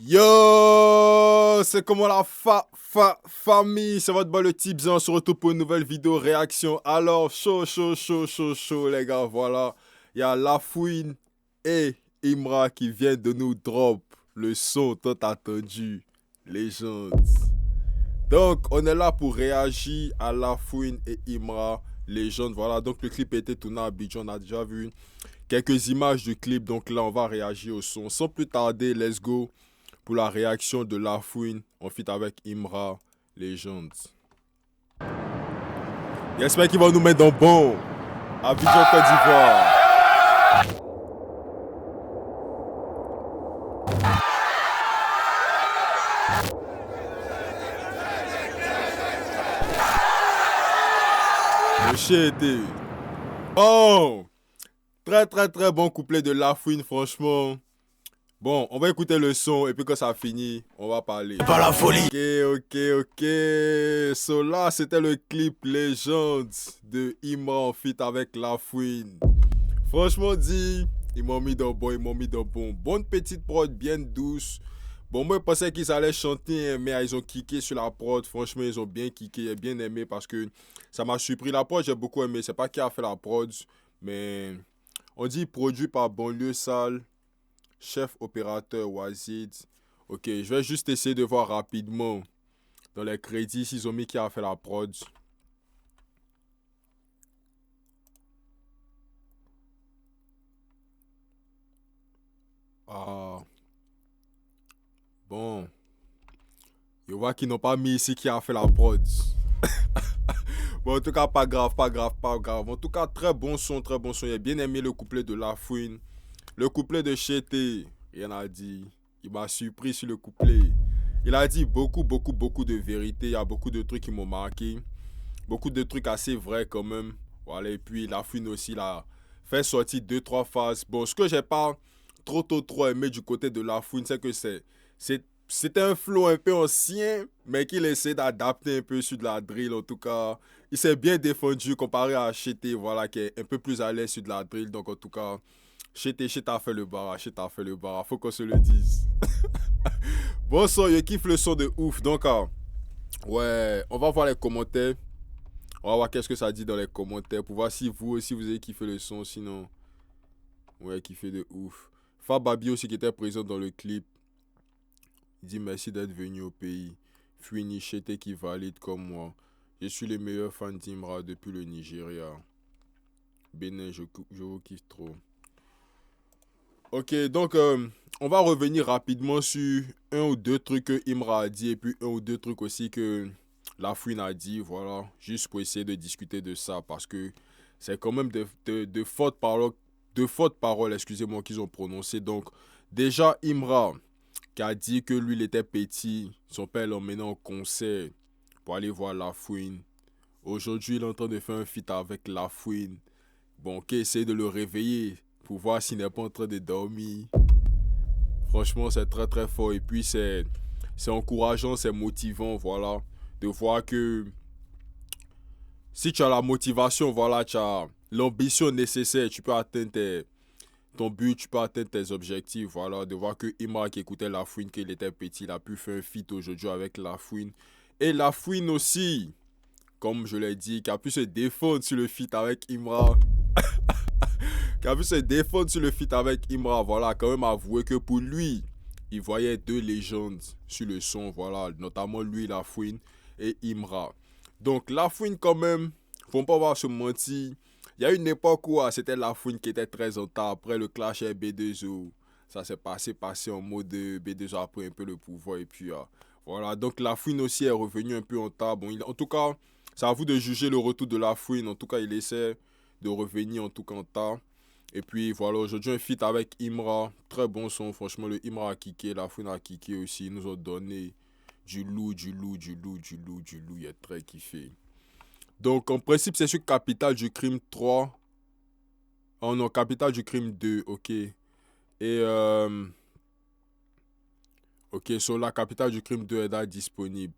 Yo, c'est comment la famille, c'est votre boy le Tips, on se retrouve pour une nouvelle vidéo réaction. Alors, chaud, les gars, voilà. Il y a Lafouine et Imra qui viennent de nous drop le son tant attendu, Legends. Donc, on est là pour réagir à Lafouine et Imra, Legends. Voilà, donc le clip a été tourné à Abidjan, on a déjà vu quelques images du clip. Donc là, on va réagir au son. Sans plus tarder, let's go pour la réaction de Lafouine en feat avec Imra Legends. J'espère qu'il va nous mettre dans bon. Abidjan, Côte d'Ivoire. Le chien était bon. Très bon couplet de Lafouine, franchement. Bon, on va écouter le son et puis quand ça finit, on va parler. Pas la folie. Ok. So là, c'était le clip Legends de Imra en feat avec Lafouine. Franchement dit, ils m'ont mis dans bon. Bonne petite prod, bien douce. Bon, moi, je pensais qu'ils allaient chanter, mais ils ont kické sur la prod. Franchement, ils ont bien kické, j'ai bien aimé parce que ça m'a surpris. La prod, j'ai beaucoup aimé. C'est pas qui a fait la prod, mais on dit produit par Banlieue Sale. Chef opérateur Wazid. Ok, je vais juste essayer de voir rapidement dans les crédits s'ils ont mis qui a fait la prod. Ah. Bon. Je vois qu'ils n'ont pas mis ici qui a fait la prod. Bon, en tout cas, pas grave. En tout cas, très bon son. J'ai bien aimé le couplet de Lafouine. Le couplet de Chété, il en a dit. Il m'a surpris sur le couplet. Il a dit beaucoup de vérité. Il y a beaucoup de trucs qui m'ont marqué. Beaucoup de trucs assez vrais quand même. Voilà, et puis Lafouine aussi, il a fait sortir 2-3 phases. Bon, ce que j'ai pas trop aimé du côté de Lafouine, c'est que c'était un flow un peu ancien, mais qu'il essaie d'adapter un peu sur de la drill. En tout cas, il s'est bien défendu comparé à Chété, voilà, qui est un peu plus à l'aise sur de la drill. Donc, en tout cas, Chété a fait le bar. Faut qu'on se le dise. Bon son, je kiffe le son de ouf. Donc, ouais, on va voir les commentaires. On va voir qu'est-ce que ça dit dans les commentaires pour voir si vous aussi vous avez kiffé le son. Sinon, ouais, kiffé de ouf. Fababi aussi qui était présent dans le clip. Il dit merci d'être venu au pays. Fouini Chété qui valide comme moi. Je suis le meilleur fan d'Imra depuis le Nigeria. Bénin, je vous kiffe trop. Ok, donc on va revenir rapidement sur un ou deux trucs que Imra a dit et puis un ou deux trucs aussi que Lafouine a dit, voilà, juste pour essayer de discuter de ça parce que c'est quand même de fortes paroles, excusez-moi, qu'ils ont prononcées. Donc, déjà, Imra qui a dit que lui, il était petit, son père l'emmenait en concert pour aller voir Lafouine. Aujourd'hui, il est en train de faire un feat avec Lafouine. Bon, qui essaie de le réveiller pour voir s'il n'est pas en train de dormir. Franchement, c'est très fort. Et puis, c'est encourageant, c'est motivant, voilà, de voir que si tu as la motivation, voilà, tu as l'ambition nécessaire, tu peux atteindre ton but, tu peux atteindre tes objectifs, voilà, de voir que Imra qui écoutait Lafouine quand il était petit, il a pu faire un feat aujourd'hui avec Lafouine. Et Lafouine aussi, comme je l'ai dit, qui a pu se défendre sur le feat avec Imra. Voilà, quand même avoué que pour lui, il voyait deux légendes sur le son, voilà, notamment lui, Lafouine et Imra. Donc Lafouine quand même, faut pas voir se mentir, il y a une époque où c'était Lafouine qui était très en retard après le clash avec B2O. Ça s'est passé en mode B2O a pris un peu le pouvoir et puis voilà. Donc Lafouine aussi est revenu un peu en retard. Bon, en tout cas, c'est à vous de juger le retour de Lafouine. En tout cas, il essaie de revenir en tout cas en retard. Et puis voilà, aujourd'hui un feat avec Imra, très bon son, franchement le Imra a kické, Lafouine a kické aussi, ils nous ont donné du lourd, il est très kiffé. Donc en principe c'est sur Capital du Crime 3, oh non, Capital du Crime 2, ok. Et ok, sur la Capital du Crime 2 est là disponible.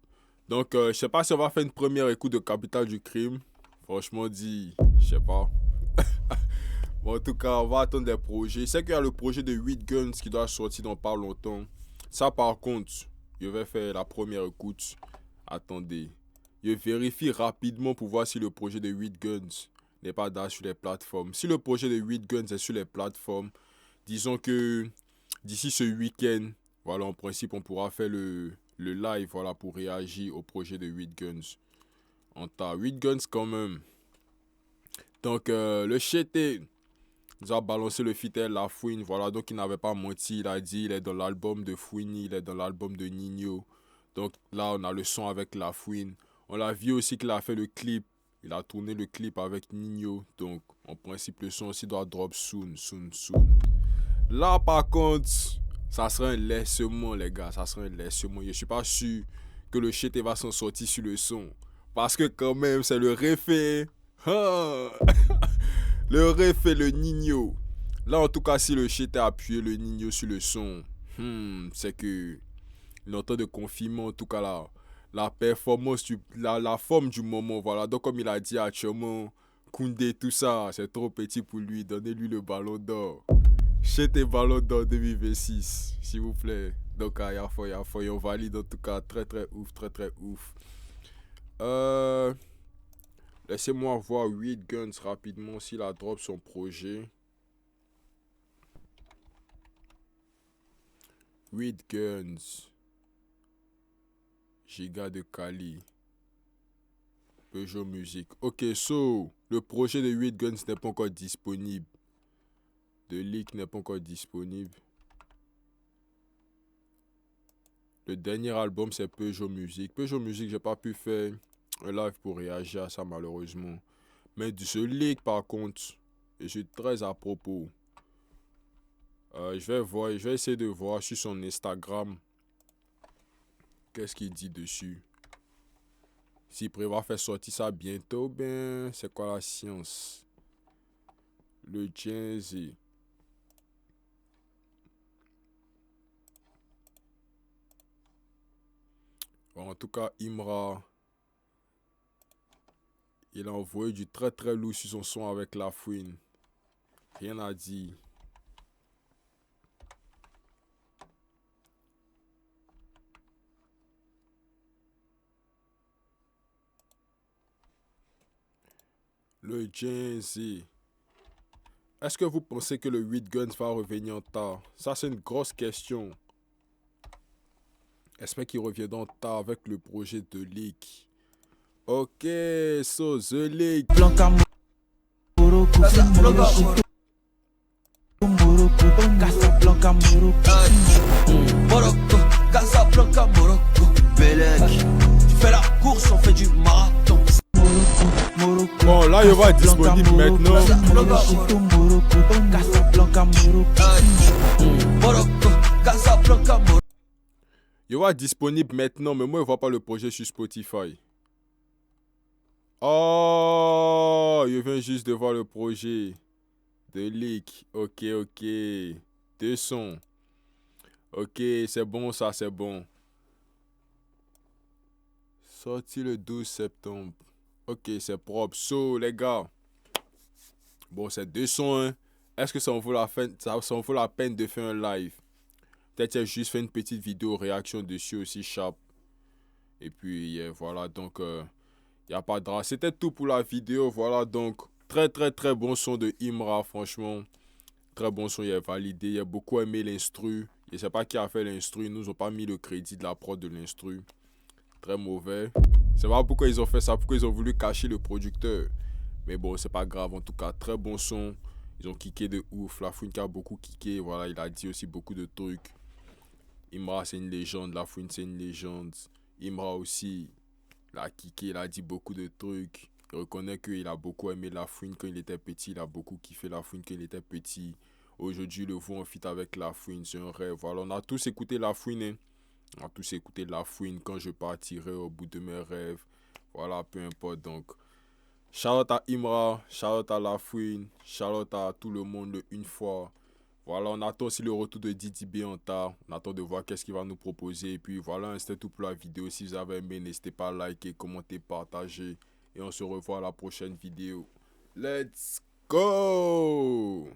Donc je sais pas si on va faire une première écoute de Capital du Crime, franchement dit, je sais pas. Bon, en tout cas, on va attendre des projets. Je sais qu'il y a le projet de 8 Guns qui doit sortir dans pas longtemps. Ça, par contre, je vais faire la première écoute. Attendez. Je vérifie rapidement pour voir si le projet de 8 Guns n'est pas là sur les plateformes. Si le projet de 8 Guns est sur les plateformes, disons que d'ici ce week-end, voilà, en principe, on pourra faire le live, voilà, pour réagir au projet de 8 Guns. On t'a 8 Guns quand même. Donc, le Chété nous a balancé le feat La Fouine, voilà, donc il n'avait pas menti, il a dit, il est dans l'album de Fouini, il est dans l'album de Nino. Donc là, on a le son avec La Fouine. On l'a vu aussi qu'il a fait le clip, il a tourné le clip avec Nino, donc en principe, le son aussi doit drop soon. Là, par contre, ça sera un laissement, les gars, ça sera un laissement. Je suis pas sûr que le Chété va s'en sortir sur le son, parce que quand même, c'est le refait. Le ref et le Nino. Là, en tout cas, si le shit a appuyé le Nino sur le son, c'est que il est en train de confirmer, en tout cas, la performance, la forme du moment. Voilà. Donc, comme il a dit à Chomo, Koundé, tout ça, c'est trop petit pour lui. Donnez-lui le ballon d'or. Shit et ballon d'or 2026, s'il vous plaît. Donc, il y a foi, on valide en tout cas. Très, très ouf. Laissez-moi voir 8 Guns rapidement s'il a drop son projet. 8 Guns. Giga de Cali. Peugeot Music. Ok, so, le projet de 8 Guns n'est pas encore disponible. The leak n'est pas encore disponible. Le dernier album, c'est Peugeot Music. Peugeot Music, j'ai pas pu faire un live pour réagir à ça malheureusement. Mais de ce leak par contre, je suis très à propos. Je vais essayer de voir sur son Instagram qu'est-ce qu'il dit dessus. S'il prévoit faire sortir ça bientôt, ben c'est quoi la science? Le Jay-Z. Bon, en tout cas, Imra, il a envoyé du très très lourd sur son son avec La Fouine. Rien à dire. Le Jay-Z. Est-ce que vous pensez que le 8 Guns va revenir en tard? Ça, c'est une grosse question. J'espère qu'il reviendra en tard avec le projet de Leak. Ok, so The Leak. Fais la course, on fait du marathon. Bon, là, il va être disponible maintenant. Il va être disponible maintenant, mais moi, je vois pas le projet sur Spotify. Oh, je viens juste de voir le projet de Leak. Ok. Deux sons. Ok, c'est bon, ça, c'est bon. Sorti le 12 septembre. Ok, c'est propre. So, les gars. Bon, c'est 200, hein. Est-ce que ça en vaut la peine de faire un live? Peut-être j'ai juste fait une petite vidéo réaction dessus aussi, sharp. Et puis, voilà, donc, il n'y a pas de drame. C'était tout pour la vidéo, voilà, donc, très bon son de Imra, franchement. Très bon son, il est validé. Il a beaucoup aimé l'instru. Je ne sais pas qui a fait l'instru. Ils nous ont pas mis le crédit de la prod de l'instru. Très mauvais. Je sais pas pourquoi ils ont fait ça, pourquoi ils ont voulu cacher le producteur. Mais bon, c'est pas grave. En tout cas, très bon son. Ils ont kické de ouf. La Fouine qui a beaucoup kické. Voilà, il a dit aussi beaucoup de trucs. Imra, c'est une légende. La Fouine, c'est une légende. Imra aussi, il a kické. Il a dit beaucoup de trucs. Il reconnaît qu'il a beaucoup aimé La Fouine quand il était petit. Il a beaucoup kiffé La Fouine quand il était petit. Aujourd'hui, le voit en feat avec La Fouine. C'est un rêve. Voilà, on a tous écouté La Fouine, hein. On a tous écouté La Fouine quand je partirai au bout de mes rêves. Voilà, peu importe. Donc, shout out à Imra, shout out à La Fouine, shout out à tout le monde une fois. Voilà, on attend aussi le retour de Didi B en tard. On attend de voir qu'est-ce qu'il va nous proposer. Et puis voilà, c'était tout pour la vidéo. Si vous avez aimé, n'hésitez pas à liker, commenter, partager. Et on se revoit à la prochaine vidéo. Let's go!